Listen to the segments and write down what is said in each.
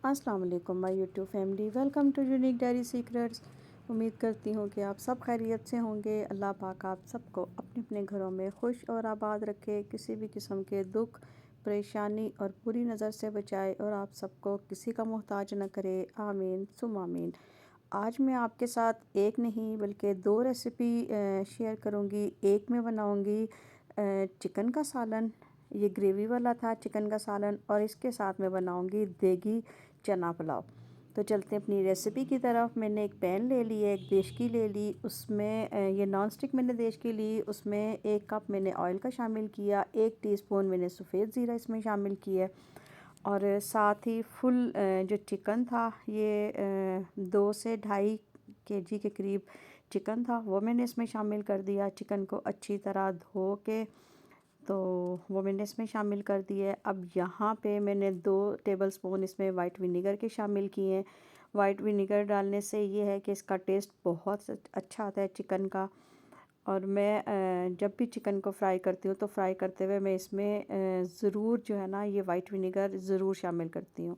अस्सलाम वालेकुम my YouTube family, welcome to unique diary secrets. उम्मीद करती हूँ कि आप सब खैरियत से होंगे। अल्लाह पाक आप सबको अपने अपने घरों में खुश और आबाद रखे, किसी भी किस्म के दुख, परेशानी और बुरी नज़र से बचाए और आप सबको किसी का मोहताज न करे। आमीन सुम आमीन। आज मैं आपके साथ एक नहीं बल्कि दो रेसिपी शेयर करूँगी। एक मैं बनाऊँगी चिकन का सालन, ये ग्रेवी वाला था चिकन का सालन, और इसके साथ मैं बनाऊँगी देगी चना पुलाव। तो चलते हैं अपनी रेसिपी की तरफ। मैंने एक पैन ले ली है, एक देश की ले ली, उसमें ये नॉन स्टिक मैंने देश की ली। उसमें 1 कप मैंने ऑयल का शामिल किया, 1 टीस्पून मैंने सफ़ेद ज़ीरा इसमें शामिल किया, और साथ ही फुल जो चिकन था ये 2 से 2.5 kg के करीब चिकन था, वो मैंने इसमें शामिल कर दिया। चिकन को अच्छी तरह धो के तो वो मैंने इसमें शामिल कर दिया है। अब यहाँ पे मैंने 2 टेबलस्पून इसमें वाइट विनेगर के शामिल किए हैं। वाइट विनेगर डालने से ये है कि इसका टेस्ट बहुत अच्छा आता है चिकन का। और मैं जब भी चिकन को फ्राई करती हूँ तो फ्राई करते हुए मैं इसमें ज़रूर जो है ना ये वाइट विनेगर ज़रूर शामिल करती हूँ।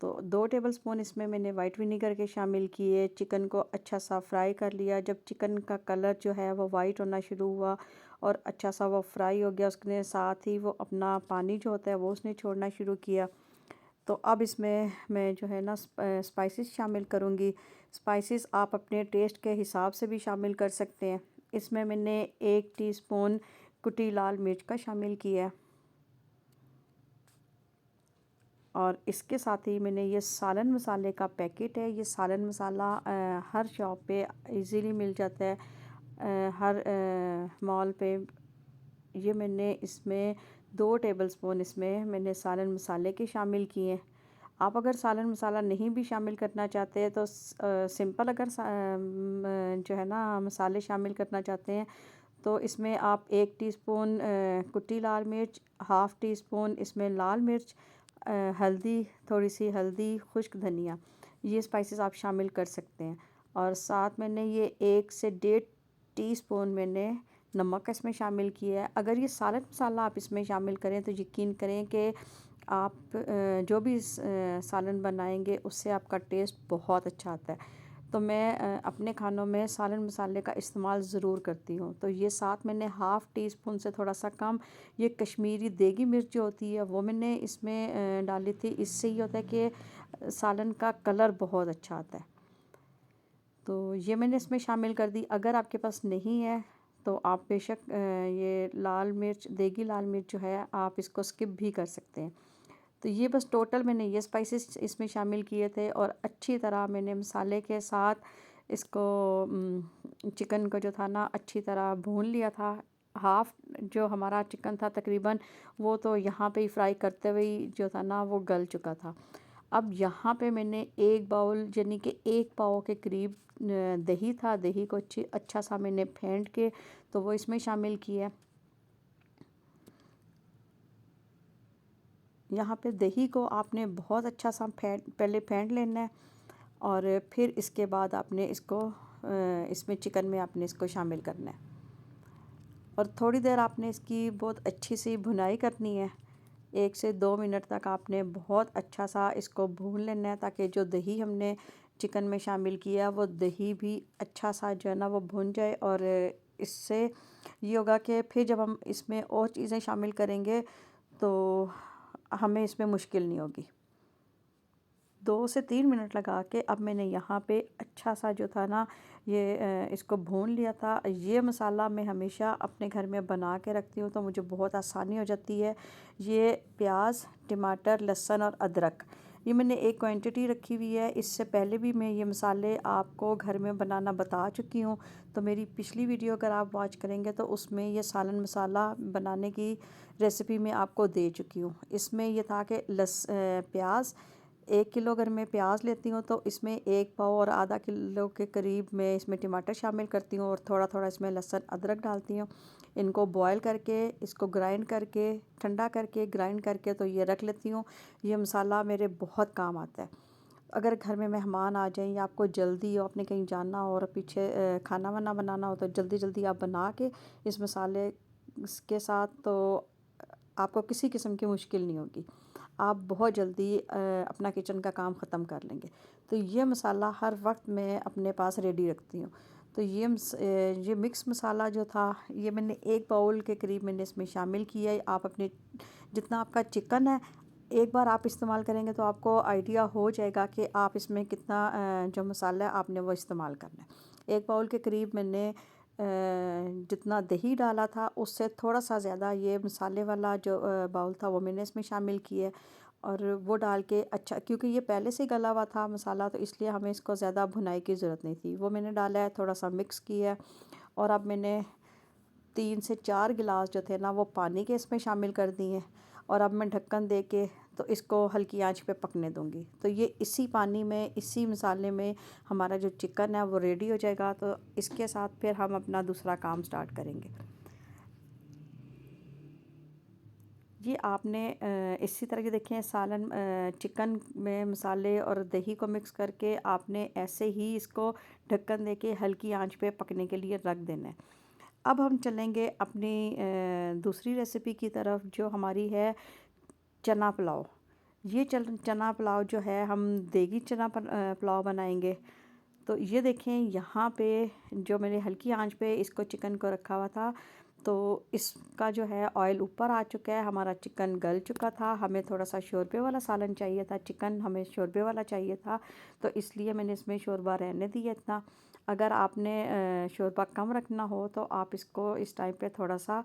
तो 2 टेबलस्पून इसमें मैंने वाइट विनेगर के शामिल किए। चिकन को अच्छा सा फ्राई कर लिया। जब चिकन का कलर जो है वो वाइट होना शुरू हुआ और अच्छा सा वो फ्राई हो गया, उसके साथ ही वो अपना पानी जो होता है वो उसने छोड़ना शुरू किया। तो अब इसमें मैं जो है ना स्पाइसेस शामिल करूँगी। स्पाइसेस आप अपने टेस्ट के हिसाब से भी शामिल कर सकते हैं। इसमें मैंने 1 टीस्पून कुटी लाल मिर्च का शामिल किया है, और इसके साथ ही मैंने ये सालन मसाले का पैकेट है। ये सालन मसाला हर शॉप पे इजीली मिल जाता है, हर मॉल पे। ये मैंने इसमें 2 टेबलस्पून इसमें मैंने सालन मसाले के शामिल किए हैं। आप अगर सालन मसाला नहीं भी शामिल करना चाहते हैं तो सिंपल अगर जो है ना मसाले शामिल करना चाहते हैं तो इसमें आप 1 टीस्पून कुटी लाल मिर्च, हाफ़ टी स्पून इसमें लाल मिर्च, हल्दी, थोड़ी सी हल्दी, खुश्क धनिया, ये स्पाइसेस आप शामिल कर सकते हैं। और साथ मैंने ये 1 से 1.5 टीस्पून मैंने नमक इसमें शामिल किया है। अगर ये सालन मसाला आप इसमें शामिल करें तो यकीन करें कि आप जो भी सालन बनाएंगे उससे आपका टेस्ट बहुत अच्छा आता है। तो मैं अपने खानों में सालन मसाले का इस्तेमाल ज़रूर करती हूँ। तो ये साथ मैंने हाफ़ टी स्पून से थोड़ा सा कम ये कश्मीरी देगी मिर्च जो होती है वो मैंने इसमें डाली थी। इससे ये होता है कि सालन का कलर बहुत अच्छा आता है। तो ये मैंने इसमें शामिल कर दी। अगर आपके पास नहीं है तो आप बेशक ये लाल मिर्च, देगी लाल मिर्च जो है आप इसको स्किप भी कर सकते हैं। तो ये बस टोटल मैंने ये स्पाइसेस इसमें शामिल किए थे, और अच्छी तरह मैंने मसाले के साथ इसको चिकन को जो था ना अच्छी तरह भून लिया था। हाफ़ जो हमारा चिकन था तकरीबन वो तो यहाँ पे ही फ्राई करते हुए ही जो था ना वो गल चुका था। अब यहाँ पे मैंने 1 बाउल यानी कि 1 पाव के करीब दही था, दही को अच्छा सा मैंने फेंट के तो वो इसमें शामिल किया। यहाँ पे दही को आपने बहुत अच्छा सा पहले फेंट लेना है, और फिर इसके बाद आपने इसको इसमें चिकन में आपने इसको शामिल करना है, और थोड़ी देर आपने इसकी बहुत अच्छी सी भुनाई करनी है। 1 से 2 मिनट तक आपने बहुत अच्छा सा इसको भून लेना है, ताकि जो दही हमने चिकन में शामिल किया वो दही भी अच्छा सा जो है ना वो भुन जाए। और इससे ये होगा कि फिर जब हम इसमें और चीज़ें शामिल करेंगे तो हमें इसमें मुश्किल नहीं होगी। 2 से 3 मिनट लगा के अब मैंने यहाँ पे अच्छा सा जो था ना ये इसको भून लिया था। ये मसाला मैं हमेशा अपने घर में बना के रखती हूँ तो मुझे बहुत आसानी हो जाती है। ये प्याज, टमाटर, लहसुन और अदरक ये मैंने एक क्वांटिटी रखी हुई है। इससे पहले भी मैं ये मसाले आपको घर में बनाना बता चुकी हूँ। तो मेरी पिछली वीडियो अगर आप वॉच करेंगे तो उसमें ये सालन मसाला बनाने की रेसिपी मैं आपको दे चुकी हूँ। इसमें यह था कि प्याज 1 किलो अगर मैं प्याज लेती हूँ तो इसमें 1 पाव और आधा किलो के करीब मैं इसमें टमाटर शामिल करती हूँ, और थोड़ा थोड़ा इसमें लहसुन अदरक डालती हूँ। इनको बॉयल करके इसको ग्राइंड करके ठंडा करके ग्राइंड करके तो ये रख लेती हूँ। ये मसाला मेरे बहुत काम आता है। अगर घर में मेहमान आ जाएं या आपको जल्दी हो, आपने कहीं जाना हो और पीछे खाना वाना बनाना हो तो जल्दी जल्दी आप बना के इस मसाले के साथ तो आपको किसी किस्म की मुश्किल नहीं होगी। आप बहुत जल्दी अपना किचन का काम ख़त्म कर लेंगे। तो ये मसाला हर वक्त मैं अपने पास रेडी रखती हूँ। तो ये मिक्स मसाला जो था, ये मैंने 1 बाउल के करीब मैंने इसमें शामिल किया है। आप अपने जितना आपका चिकन है, एक बार आप इस्तेमाल करेंगे तो आपको आइडिया हो जाएगा कि आप इसमें कितना जो मसाला है आपने वो इस्तेमाल करना है। 1 बाउल के करीब मैंने जितना दही डाला था उससे थोड़ा सा ज़्यादा ये मसाले वाला जो बाउल था वो मैंने इसमें शामिल किया, और वो डाल के अच्छा, क्योंकि ये पहले से ही गला हुआ था मसाला, तो इसलिए हमें इसको ज़्यादा भुनाई की ज़रूरत नहीं थी। वो मैंने डाला है, थोड़ा सा मिक्स किया है, और अब मैंने 3 से 4 गिलास जो थे ना वो पानी के इसमें शामिल कर दिए, और अब मैं ढक्कन दे के तो इसको हल्की आंच पे पकने दूंगी। तो ये इसी पानी में, इसी मसाले में हमारा जो चिकन है वो रेडी हो जाएगा। तो इसके साथ फिर हम अपना दूसरा काम स्टार्ट करेंगे। ये आपने इसी तरह के देखें सालन, चिकन में मसाले और दही को मिक्स करके आपने ऐसे ही इसको ढक्कन दे के हल्की आंच पे पकने के लिए रख देना है। अब हम चलेंगे अपनी दूसरी रेसिपी की तरफ, जो हमारी है चना पुलाव। ये चना पुलाव जो है, हम देगी चना पुलाव बनाएंगे। तो ये देखें, यहाँ पे जो मैंने हल्की आंच पे इसको चिकन को रखा हुआ था, तो इसका जो है ऑयल ऊपर आ चुका है, हमारा चिकन गल चुका था। हमें थोड़ा सा शोरबे वाला सालन चाहिए था, चिकन हमें शोरबे वाला चाहिए था, तो इसलिए मैंने इसमें शोरबा रहने दिया इतना। अगर आपने शोरबा कम रखना हो तो आप इसको इस टाइम पे थोड़ा सा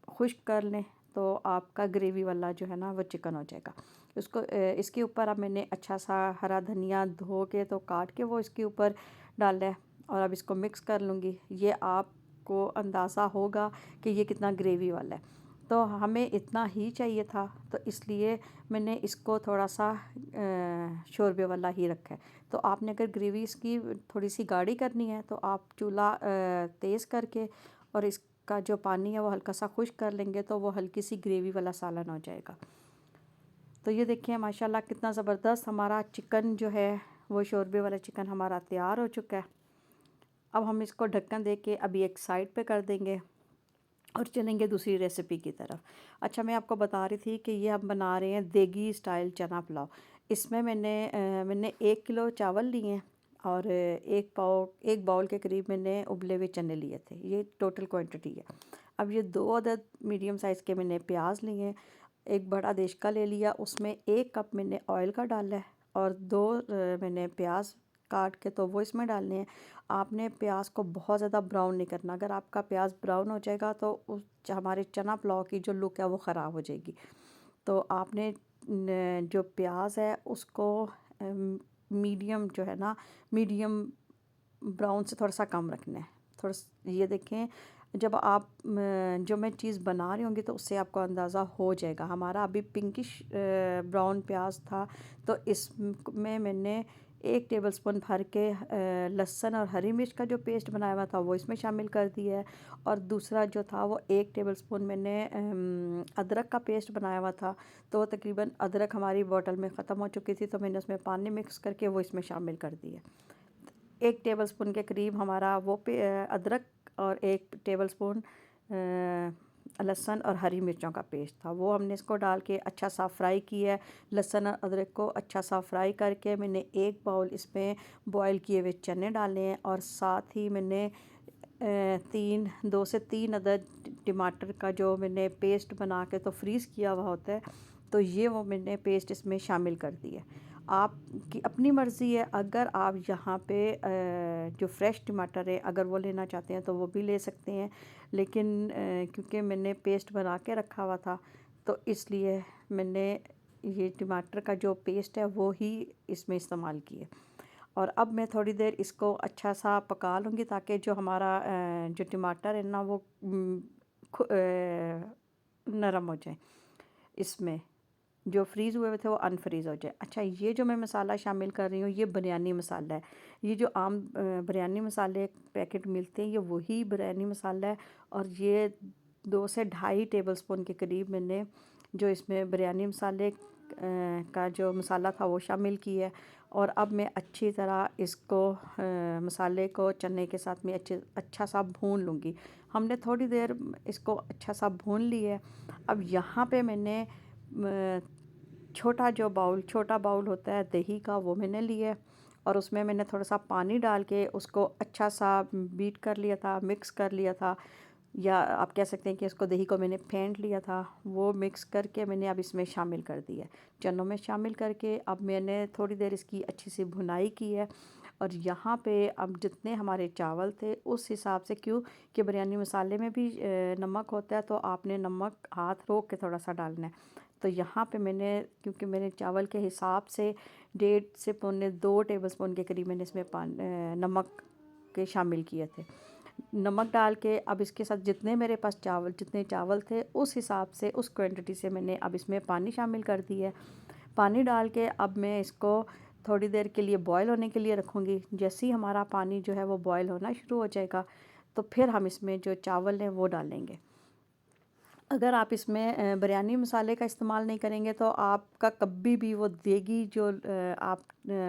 खुश्क कर लें, तो आपका ग्रेवी वाला जो है ना वो चिकन हो जाएगा। उसको इसके ऊपर अब मैंने अच्छा सा हरा धनिया धो के तो काट के वो इसके ऊपर डाला है, और अब इसको मिक्स कर लूँगी। ये आपको अंदाज़ा होगा कि ये कितना ग्रेवी वाला है। तो हमें इतना ही चाहिए था, तो इसलिए मैंने इसको थोड़ा सा शोरबे वाला ही रखा है। तो आपने अगर ग्रेवी इसकी थोड़ी सी गाढ़ी करनी है तो आप चूल्हा तेज़ करके और इसका जो पानी है वो हल्का सा खुश्क कर लेंगे, तो वो हल्की सी ग्रेवी वाला सालन हो जाएगा। तो ये देखिए माशाल्लाह कितना ज़बरदस्त हमारा चिकन जो है वो शोरबे वाला चिकन हमारा तैयार हो चुका है। अब हम इसको ढक्कन दे के अभी एक साइड पे कर देंगे और चलेंगे दूसरी रेसिपी की तरफ। अच्छा, मैं आपको बता रही थी कि ये हम बना रहे हैं देगी स्टाइल चना पुलाव। इसमें मैंने 1 किलो चावल लिए हैं, और 1 बाउल के करीब मैंने उबले हुए चने लिए थे। ये टोटल क्वांटिटी है। अब ये 2 अदद मीडियम साइज़ के मैंने प्याज लिए हैं। एक बड़ा देश का ले लिया, उसमें 1 कप मैंने ऑयल का डाला है, और 2 मैंने प्याज काट के तो वो इसमें डालने हैं। आपने प्याज को बहुत ज़्यादा ब्राउन नहीं करना। अगर आपका प्याज ब्राउन हो जाएगा तो उस हमारे चना पुलाव की जो लुक है वो ख़राब हो जाएगी। तो आपने जो प्याज है उसको मीडियम जो है ना, मीडियम ब्राउन से थोड़ा सा कम रखना है। ये देखें, जब आप जो मैं चीज़ बना रही होंगी तो उससे आपको अंदाज़ा हो जाएगा। हमारा अभी पिंकिश ब्राउन प्याज था, तो इसमें मैंने 1 टेबलस्पून भर के लहसुन और हरी मिर्च का जो पेस्ट बनाया हुआ था वो इसमें शामिल कर दिया है, और दूसरा जो था वो 1 टेबलस्पून मैंने अदरक का पेस्ट बनाया हुआ था। तो तकरीबन अदरक हमारी बॉटल में ख़त्म हो चुकी थी, तो मैंने उसमें पानी मिक्स करके वो इसमें शामिल कर दिया। 1 टेबलस्पून के करीब हमारा वो अदरक, और 1 टेबलस्पून लहसुन और हरी मिर्चों का पेस्ट था, वो हमने इसको डाल के अच्छा सा फ्राई किया है। लहसुन और अदरक को अच्छा सा फ्राई करके मैंने 1 बाउल इसमें बॉयल किए हुए चने डाले हैं, और साथ ही मैंने 2 से 3 अदद टमाटर का जो मैंने पेस्ट बना के तो फ्रीज़ किया हुआ होता है, तो ये वो मैंने पेस्ट इसमें शामिल कर दिया। आपकी अपनी मर्ज़ी है, अगर आप यहाँ पे जो फ्रेश टमाटर है अगर वो लेना चाहते हैं तो वो भी ले सकते हैं, लेकिन क्योंकि मैंने पेस्ट बना के रखा हुआ था तो इसलिए मैंने ये टमाटर का जो पेस्ट है वो ही इसमें इस्तेमाल किए। और अब मैं थोड़ी देर इसको अच्छा सा पका लूँगी, ताकि जो हमारा जो टमाटर है ना वो नरम हो जाए, इसमें जो फ्रीज़ हुए हुए थे वो अनफ्रीज़ हो जाए। अच्छा, ये जो मैं मसाला शामिल कर रही हूँ ये बिरयानी मसाला है। ये जो आम बिरयानी मसाले पैकेट मिलते हैं ये वही बिरयानी मसाला है, और ये 2 से ढाई टेबलस्पून के करीब मैंने जो इसमें बिरयानी मसाले का जो मसाला था वो शामिल किया है। और अब मैं अच्छी तरह इसको मसाले को चने के साथ में अच्छा सा भून लूँगी। हमने थोड़ी देर इसको अच्छा सा भून लिया है। अब यहाँ पे मैंने छोटा बाउल होता है दही का, वो मैंने लिया है और उसमें मैंने थोड़ा सा पानी डाल के उसको अच्छा सा बीट कर लिया था, मिक्स कर लिया था, या आप कह सकते हैं कि इसको दही को मैंने फेंट लिया था। वो मिक्स करके मैंने अब इसमें शामिल कर दिया है। चनों में शामिल करके अब मैंने थोड़ी देर इसकी अच्छी सी भुनाई की है। और यहाँ पे अब जितने हमारे चावल थे उस हिसाब से, क्यों कि बिरयानी मसाले में भी नमक होता है, तो आपने नमक हाथ रोक के थोड़ा सा डालना है। तो यहाँ पे मैंने, क्योंकि मैंने चावल के हिसाब से 1.5 से 2 टेबल स्पून के करीब मैंने इसमें नमक के शामिल किए थे। नमक डाल के अब इसके साथ जितने चावल थे उस हिसाब से, उस क्वांटिटी से मैंने अब इसमें पानी शामिल कर दिया है। पानी डाल के अब मैं इसको थोड़ी देर के लिए बॉयल होने के लिए रखूँगी। जैसे ही हमारा पानी जो है वो बॉयल होना शुरू हो जाएगा, तो फिर हम इसमें जो चावल हैं वो डालेंगे। अगर आप इसमें बिरयानी मसाले का इस्तेमाल नहीं करेंगे तो आपका कभी भी वो देगी जो आप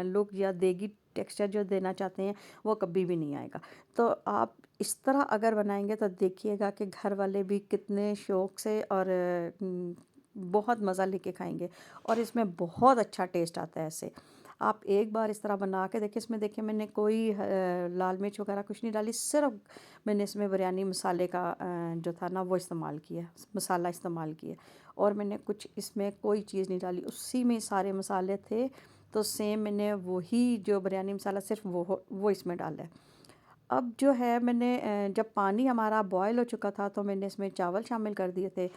लुक या देगी टेक्सचर जो देना चाहते हैं वो कभी भी नहीं आएगा। तो आप इस तरह अगर बनाएंगे तो देखिएगा कि घर वाले भी कितने शौक़ से और बहुत मज़ा लेके खाएंगे और इसमें बहुत अच्छा टेस्ट आता है ऐसे। आप एक बार इस तरह बना के देखिए। इसमें देखिए मैंने कोई लाल मिर्च वगैरह कुछ नहीं डाली, सिर्फ मैंने इसमें बिरयानी मसाले का जो था ना वो इस्तेमाल किया, मसाला इस्तेमाल किया, और मैंने कुछ इसमें कोई चीज़ नहीं डाली, उसी में सारे मसाले थे। तो सेम मैंने वही जो बिरयानी मसाला सिर्फ वो इसमें डाला है। अब जो है मैंने जब पानी हमारा बॉयल हो चुका था तो मैंने इसमें चावल शामिल कर दिए थे,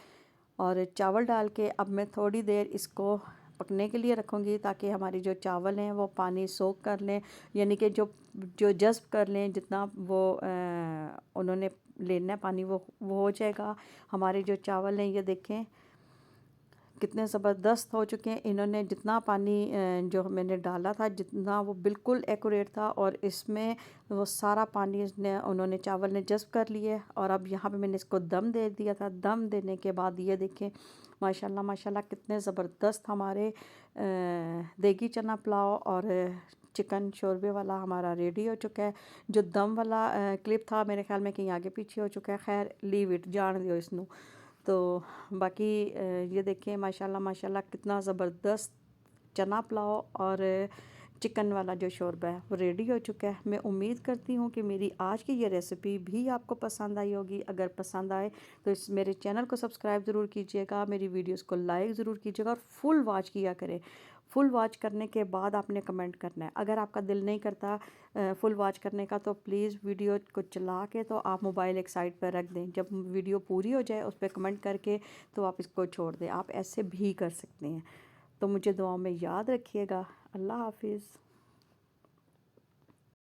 और चावल डाल के अब मैं थोड़ी देर इसको पकने के लिए रखूँगी ताकि हमारी जो चावल हैं वो पानी सोख कर लें, यानी कि जो जो जज़्ब कर लें, जितना वो उन्होंने लेना है पानी वो हो जाएगा। हमारे जो चावल हैं ये देखें कितने ज़बरदस्त हो चुके हैं। इन्होंने जितना पानी जो मैंने डाला था, जितना वो बिल्कुल एक्यूरेट था, और इसमें वो सारा पानी इसने उन्होंने चावल ने जज़्ब कर लिया है। और अब यहाँ पे मैंने इसको दम दे दिया था। दम देने के बाद ये देखें माशाल्लाह माशाल्लाह कितने ज़बरदस्त हमारे देगी चना पुलाव और चिकन शोरबे वाला हमारा रेडी हो चुका है। जो दम वाला क्लिप था मेरे ख्याल में कहीं आगे पीछे हो चुका है। खैर लीव इट, जान दियो इसनू। तो बाकी ये देखें माशाल्लाह माशाल्लाह कितना ज़बरदस्त चना पुलाव और चिकन वाला जो शोरबा है वो रेडी हो चुका है। मैं उम्मीद करती हूँ कि मेरी आज की ये रेसिपी भी आपको पसंद आई होगी। अगर पसंद आए तो इस मेरे चैनल को सब्सक्राइब ज़रूर कीजिएगा, मेरी वीडियोस को लाइक ज़रूर कीजिएगा और फुल वॉच किया करें। फुल वॉच करने के बाद आपने कमेंट करना है। अगर आपका दिल नहीं करता फुल वॉच करने का तो प्लीज़ वीडियो को चला के तो आप मोबाइल एक साइड पर रख दें। जब वीडियो पूरी हो जाए उस पर कमेंट करके तो आप इसको छोड़ दें। आप ऐसे भी कर सकते हैं। तो मुझे दुआओं में याद रखिएगा। अल्लाह हाफिज़।